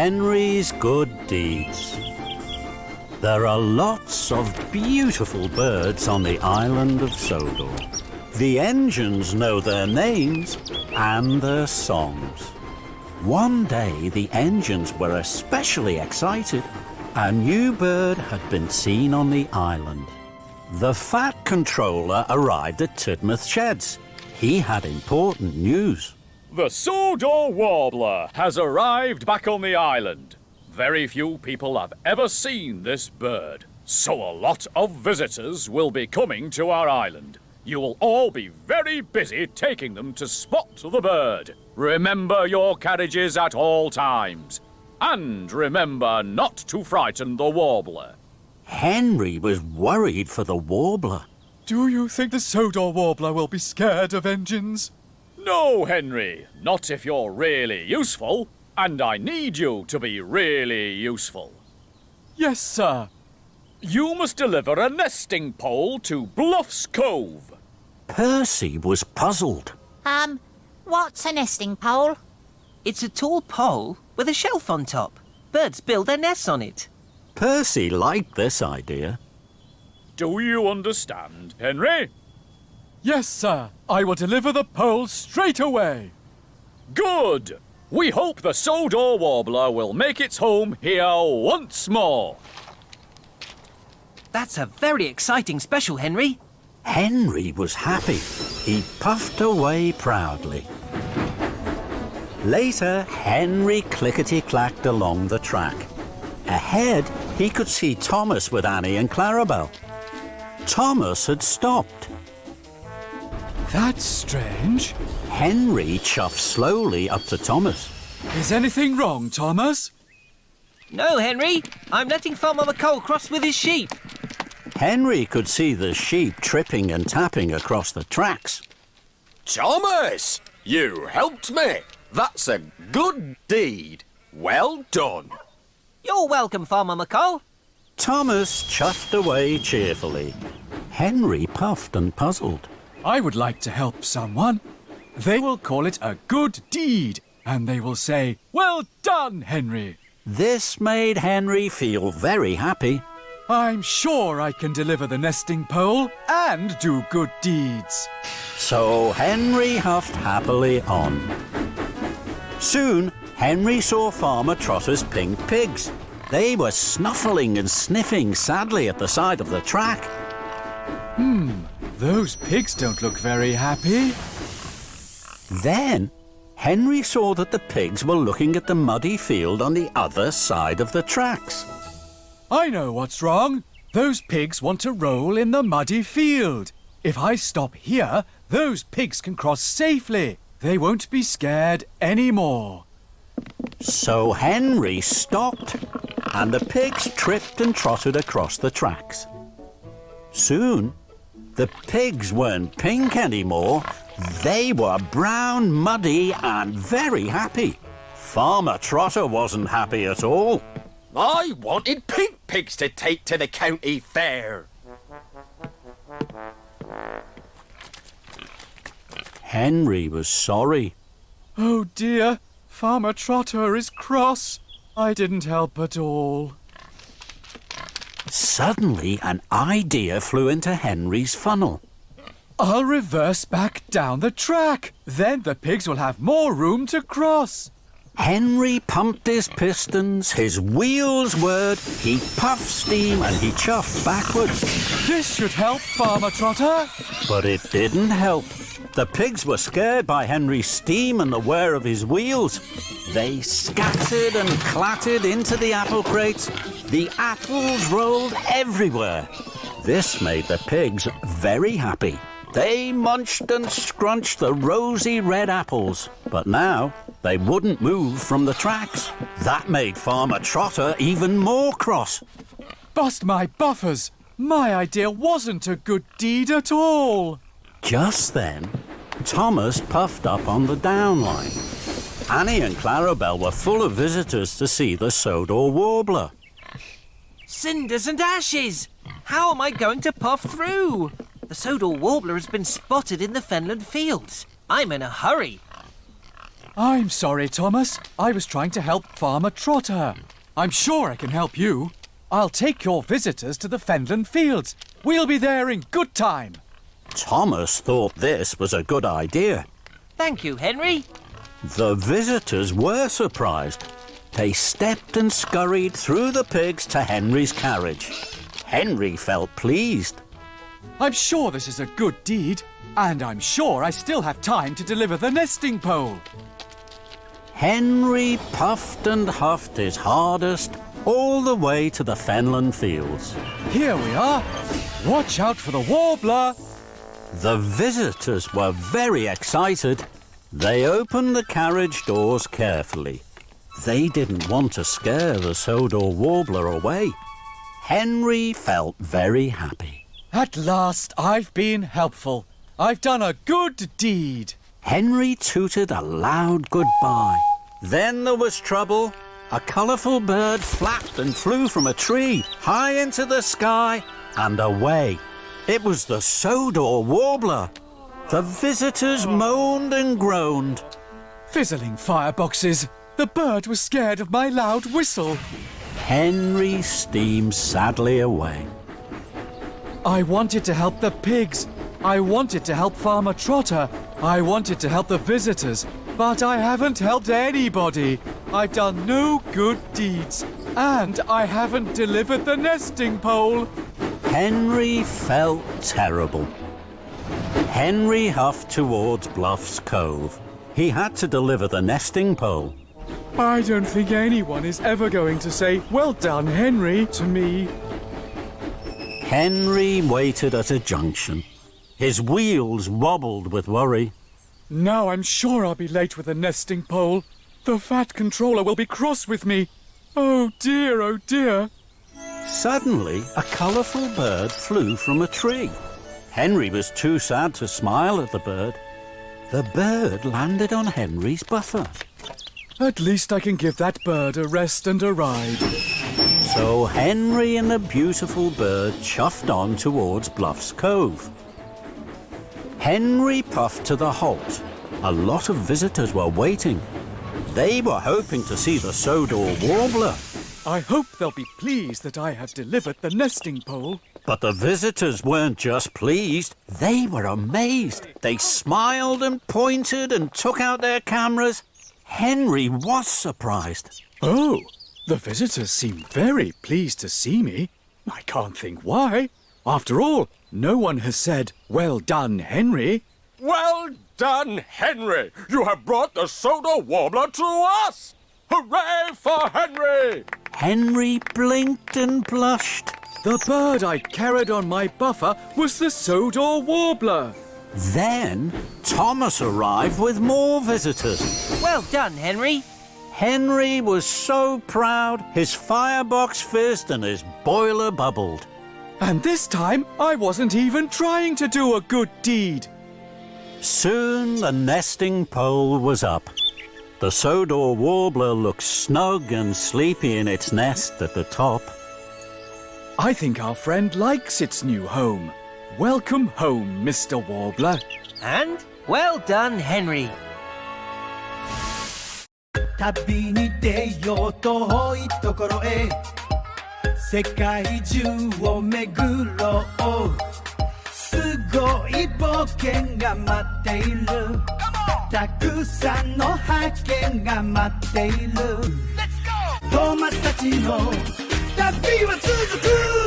Henry's good deeds. There are lots of beautiful birds on the island of Sodor. The engines know their names and their songs. One day the engines were especially excited. A new bird had been seen on the island. The Fat Controller arrived at Tidmouth Sheds. He had important news. The Sodor Warbler has arrived back on the island. Very few people have ever seen this bird, so a lot of visitors will be coming to our island. You will all be very busy taking them to spot the bird. Remember your carriages at all times. And remember not to frighten the warbler. Henry was worried for the warbler. Do you think the Sodor Warbler will be scared of engines? No, Henry, not if you're really useful. And I need you to be really useful. Yes, sir. You must deliver a nesting pole to Bluff's Cove. Percy was puzzled. What's a nesting pole? It's a tall pole with a shelf on top. Birds build their nests on it. Percy liked this idea. Do you understand, Henry? Yes, sir. I will deliver the pole straight away. Good! We hope the Sodor Warbler will make its home here once more. That's a very exciting special, Henry. Henry was happy. He puffed away proudly. Later, Henry clickety-clacked along the track. Ahead, he could see Thomas with Annie and Clarabel. Thomas had stopped. That's strange. Henry chuffed slowly up to Thomas. Is anything wrong, Thomas? No, Henry. I'm letting Farmer McColl cross with his sheep. Henry could see the sheep tripping and tapping across the tracks. Thomas, you helped me. That's a good deed. Well done. You're welcome, Farmer McColl. Thomas chuffed away cheerfully. Henry puffed and puzzled. I would like to help someone. They will call it a good deed, and they will say, "Well done, Henry." This made Henry feel very happy. I'm sure I can deliver the nesting pole and do good deeds. So Henry huffed happily on. Soon, Henry saw Farmer Trotter's pink pigs. They were snuffling and sniffing sadly at the side of the track. Those pigs don't look very happy. Then, Henry saw that the pigs were looking at the muddy field on the other side of the tracks. I know what's wrong. Those pigs want to roll in the muddy field. If I stop here, those pigs can cross safely. They won't be scared anymore. So Henry stopped, and the pigs tripped and trotted across the tracks. Soon, the pigs weren't pink anymore. They were brown, muddy, and very happy. Farmer Trotter wasn't happy at all. I wanted pink pigs to take to the county fair. Henry was sorry. Oh dear, Farmer Trotter is cross. I didn't help at all. Suddenly, an idea flew into Henry's funnel. I'll reverse back down the track. Then the pigs will have more room to cross. Henry pumped his pistons, his wheels whirred, he puffed steam and he chuffed backwards. This should help, Farmer Trotter. But it didn't help. The pigs were scared by Henry's steam and the whir of his wheels. They scattered and clattered into the apple crates. The apples rolled everywhere. This made the pigs very happy. They munched and scrunched the rosy red apples, but now they wouldn't move from the tracks. That made Farmer Trotter even more cross. Bust my buffers. My idea wasn't a good deed at all. Just then, Thomas puffed up on the down line. Annie and Clarabel were full of visitors to see the Sodor Warbler. Cinders and ashes! How am I going to puff through? The Sodor Warbler has been spotted in the Fenland fields. I'm in a hurry. I'm sorry, Thomas. I was trying to help Farmer Trotter. I'm sure I can help you. I'll take your visitors to the Fenland Fields. We'll be there in good time. Thomas thought this was a good idea. Thank you, Henry. The visitors were surprised. They stepped and scurried through the pigs to Henry's carriage. Henry felt pleased. I'm sure this is a good deed, and I'm sure I still have time to deliver the nesting pole. Henry puffed and huffed his hardest all the way to the Fenland Fields. Here we are. Watch out for the warbler. The visitors were very excited. They opened the carriage doors carefully. They didn't want to scare the Sodor Warbler away. Henry felt very happy. At last, I've been helpful. I've done a good deed. Henry tooted a loud goodbye. Then there was trouble. A colourful bird flapped and flew from a tree, high into the sky and away. It was the Sodor Warbler. The visitors moaned and groaned. Fizzling fireboxes. The bird was scared of my loud whistle. Henry steamed sadly away. I wanted to help the pigs. I wanted to help Farmer Trotter. I wanted to help the visitors. But I haven't helped anybody. I've done no good deeds. And I haven't delivered the nesting pole. Henry felt terrible. Henry huffed towards Bluff's Cove. He had to deliver the nesting pole. I don't think anyone is ever going to say, "Well done, Henry," to me. Henry waited at a junction. His wheels wobbled with worry. Now I'm sure I'll be late with the nesting pole. The fat controller will be cross with me. Oh dear, oh dear. Suddenly, a colourful bird flew from a tree. Henry was too sad to smile at the bird. The bird landed on Henry's buffer. At least I can give that bird a rest and a ride. So Henry and the beautiful bird chuffed on towards Bluff's Cove. Henry puffed to the halt. A lot of visitors were waiting. They were hoping to see the Sodor Warbler. I hope they'll be pleased that I have delivered the nesting pole. But the visitors weren't just pleased, they were amazed. They smiled and pointed and took out their cameras. Henry was surprised. Oh, the visitors seem very pleased to see me. I can't think why. After all, no one has said, "Well done, Henry." Well done, Henry! You have brought the Sodor Warbler to us! Hooray for Henry! Henry blinked and blushed. The bird I carried on my buffer was the Sodor Warbler. Then Thomas arrived with more visitors. Well done, Henry. Henry was so proud, his firebox fizzed and his boiler bubbled. And this time, I wasn't even trying to do a good deed. Soon the nesting pole was up. The Sodor Warbler looked snug and sleepy in its nest at the top. I think our friend likes its new home. Welcome home, Mr. Warbler. And well done, Henry. 旅に出よう遠いところへ世界中を巡ろうすごい冒険が待っているたくさんの発見が待っているトーマスたちの旅は続く